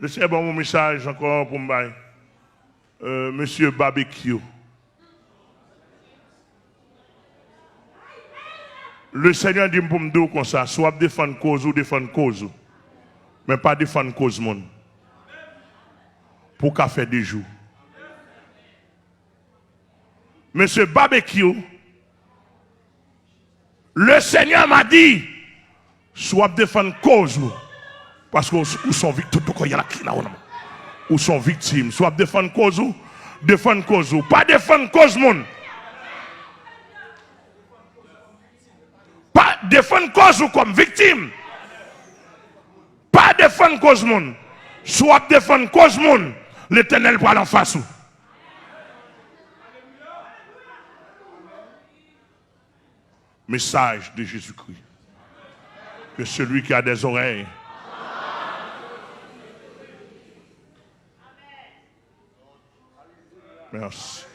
Le Seigneur bon mon message encore pour moi. Monsieur Barbecue. Le Seigneur dit pour me dire comme ça, soit défendre cause ou défendre cause, mais pas défendre cause monde. Pour qu'à faire des jours. Monsieur Barbecue, le Seigneur m'a dit, soit défendre cause, parce que où sont victimes, où sont victimes, soit défendre cause, pas défendre cause monde. Pas défendre cause comme victime. Pas défendre cause monde. Soit défendre cause monde. L'Éternel parle en face. Message de Jésus-Christ. Que celui qui a des oreilles. Merci.